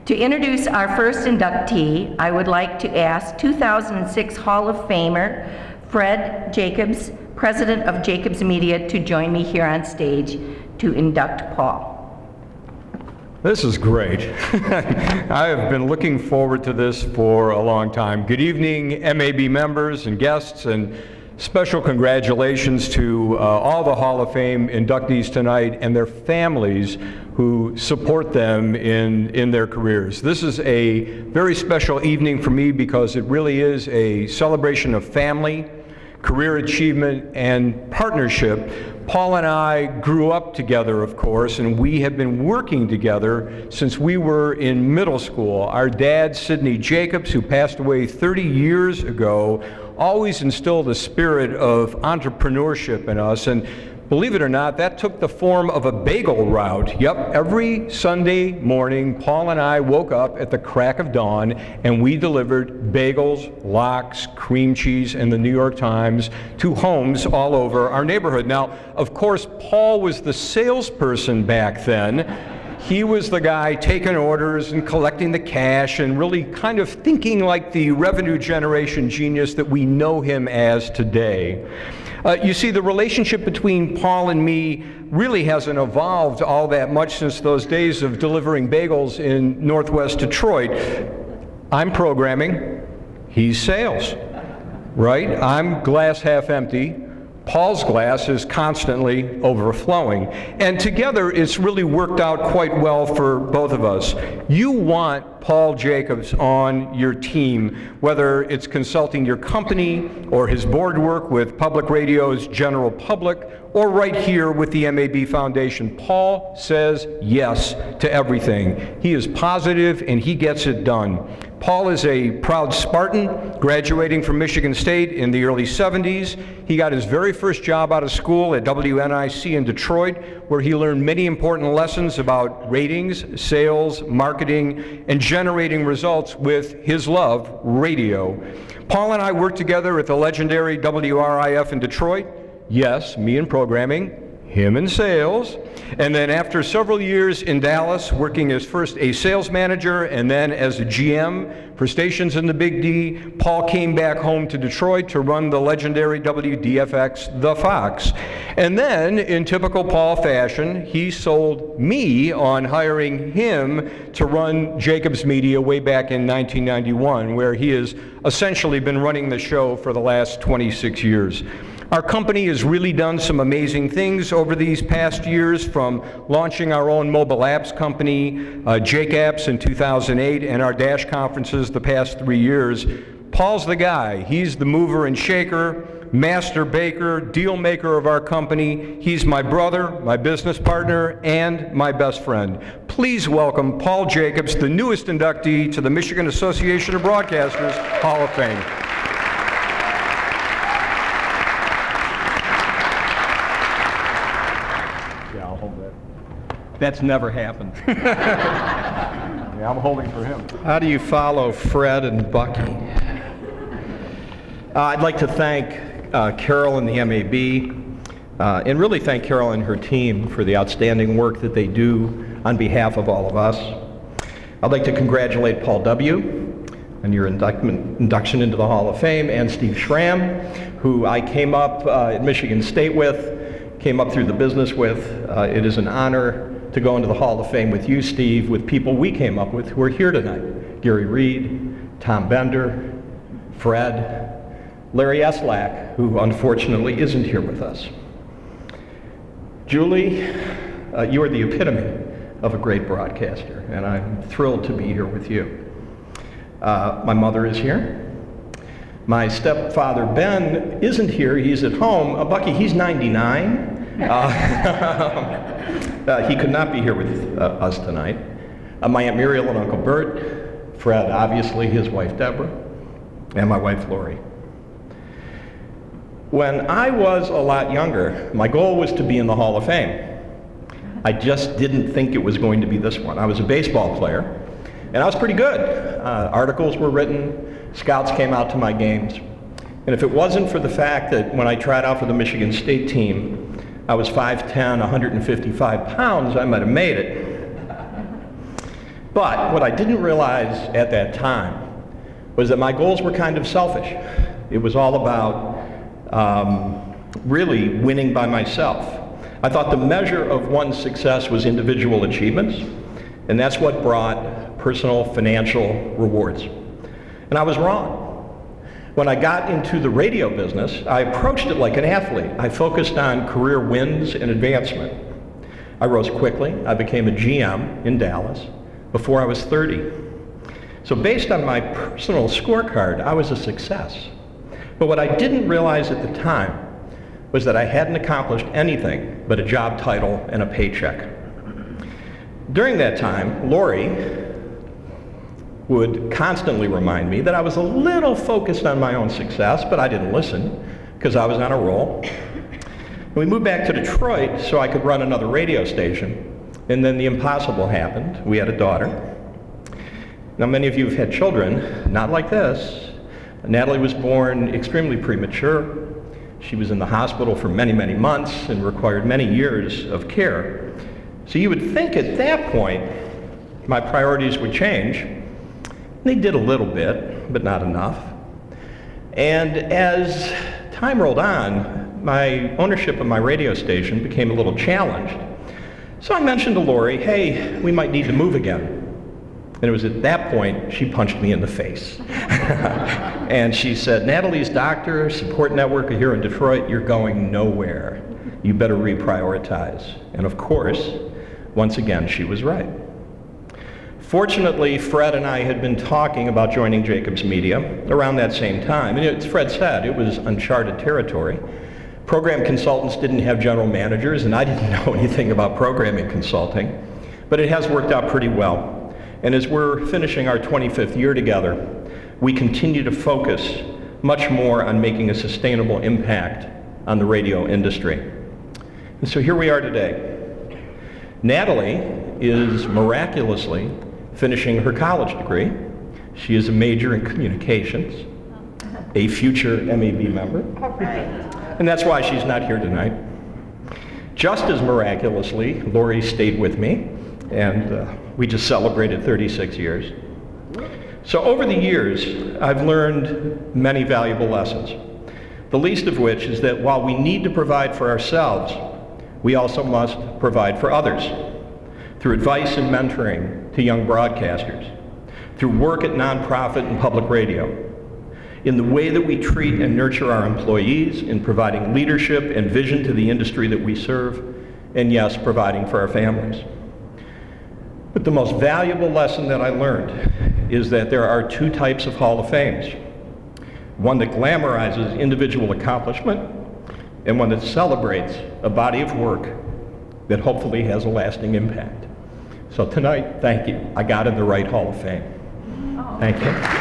To introduce our first inductee, I would like to ask 2006 Hall of Famer Fred Jacobs, president of Jacobs Media, to join me here on stage to induct Paul. This is great. I have been looking forward to this for a long time. Good evening, MAB members and guests, and special congratulations to all the Hall of Fame inductees tonight and their families who support them in their careers. This is a very special evening for me because it really is a celebration of family, career achievement, and partnership. Paul and I grew up together, of course, and we have been working together since we were in middle school. Our dad, Sidney Jacobs, who passed away 30 years ago, always instilled a spirit of entrepreneurship in us, and believe it or not, that took the form of a bagel route. Yep, every Sunday morning, Paul and I woke up at the crack of dawn and we delivered bagels, lox, cream cheese, and the New York Times to homes all over our neighborhood. Now, of course, Paul was the salesperson back then. He was the guy taking orders and collecting the cash and really kind of thinking like the revenue generation genius that we know him as today. You see, the relationship between Paul and me really hasn't evolved all that much since those days of delivering bagels in Northwest Detroit. I'm programming, he's sales, right? I'm glass half empty. Paul's glass is constantly overflowing. And together, it's really worked out quite well for both of us. You want Paul Jacobs on your team, whether it's consulting your company or his board work with public radio's general public, or right here with the MAB Foundation. Paul says yes to everything. He is positive and he gets it done. Paul is a proud Spartan, graduating from Michigan State in the early 70s. He got his very first job out of school at WNIC in Detroit, where he learned many important lessons about ratings, sales, marketing, and generating results with his love, radio. Paul and I worked together at the legendary WRIF in Detroit. Yes, me in programming, him in sales. And then after several years in Dallas, working as first a sales manager and then as a GM for stations in the Big D, Paul came back home to Detroit to run the legendary WDFX, The Fox. And then, in typical Paul fashion, he sold me on hiring him to run Jacobs Media way back in 1991, where he has essentially been running the show for the last 26 years. Our company has really done some amazing things over these past years, from launching our own mobile apps company, Jacobs in 2008, and our Dash conferences the past 3 years. Paul's the guy. He's the mover and shaker, master baker, deal maker of our company. He's my brother, my business partner, and my best friend. Please welcome Paul Jacobs, the newest inductee to the Michigan Association of Broadcasters Hall of Fame. That's never happened. Yeah, I'm holding for him. How do you follow Fred and Bucky? I'd like to thank Carol and the MAB, and really thank Carol and her team for the outstanding work that they do on behalf of all of us. I'd like to congratulate Paul W. on your induction into the Hall of Fame, and Steve Schramm, who I came up at Michigan State with, came up through the business with. It is an honor to go into the Hall of Fame with you, Steve, with people we came up with who are here tonight. Gary Reed, Tom Bender, Fred, Larry Eslack, who unfortunately isn't here with us. Julie, you are the epitome of a great broadcaster, and I'm thrilled to be here with you. My mother is here. My stepfather, Ben, isn't here. He's at home. Bucky, he's 99. He could not be here with us tonight. My Aunt Muriel and Uncle Bert, Fred, obviously, his wife Deborah, and my wife Lori. When I was a lot younger, my goal was to be in the Hall of Fame. I just didn't think it was going to be this one. I was a baseball player, and I was pretty good. Articles were written, scouts came out to my games, and if it wasn't for the fact that when I tried out for the Michigan State team, I was 5'10", 155 pounds, I might have made it. But what I didn't realize at that time was that my goals were kind of selfish. It was all about really winning by myself. I thought the measure of one's success was individual achievements, and that's what brought personal financial rewards. And I was wrong. When I got into the radio business, I approached it like an athlete. I focused on career wins and advancement. I rose quickly. I became a GM in Dallas before I was 30. So based on my personal scorecard, I was a success. But what I didn't realize at the time was that I hadn't accomplished anything but a job title and a paycheck. During that time, Lori would constantly remind me that I was a little focused on my own success, but I didn't listen because I was on a roll. We moved back to Detroit so I could run another radio station, and then the impossible happened. We had a daughter. Now, many of you have had children, not like this. Natalie was born extremely premature. She was in the hospital for many, many months and required many years of care. So you would think at that point my priorities would change. They did a little bit, but not enough. And as time rolled on, my ownership of my radio station became a little challenged. So I mentioned to Lori, hey, we might need to move again. And it was at that point she punched me in the face. And she said, Natalie's doctor, support network here in Detroit, you're going nowhere. You better reprioritize. And of course, once again, she was right. Fortunately, Fred and I had been talking about joining Jacobs Media around that same time. And as Fred said, it was uncharted territory. Program consultants didn't have general managers, and I didn't know anything about programming consulting. But it has worked out pretty well. And as we're finishing our 25th year together, we continue to focus much more on making a sustainable impact on the radio industry. And so here we are today. Natalie is miraculously finishing her college degree. She is a major in communications, a future MAB member. All right. And that's why she's not here tonight. Just as miraculously, Lori stayed with me, and we just celebrated 36 years. So over the years, I've learned many valuable lessons, the least of which is that while we need to provide for ourselves, we also must provide for others through advice and mentoring to young broadcasters, through work at nonprofit and public radio, in the way that we treat and nurture our employees, in providing leadership and vision to the industry that we serve, and yes, providing for our families. But the most valuable lesson that I learned is that there are two types of Hall of Fames. One that glamorizes individual accomplishment, and one that celebrates a body of work that hopefully has a lasting impact. So tonight, thank you. I got in the right Hall of Fame. Thank you.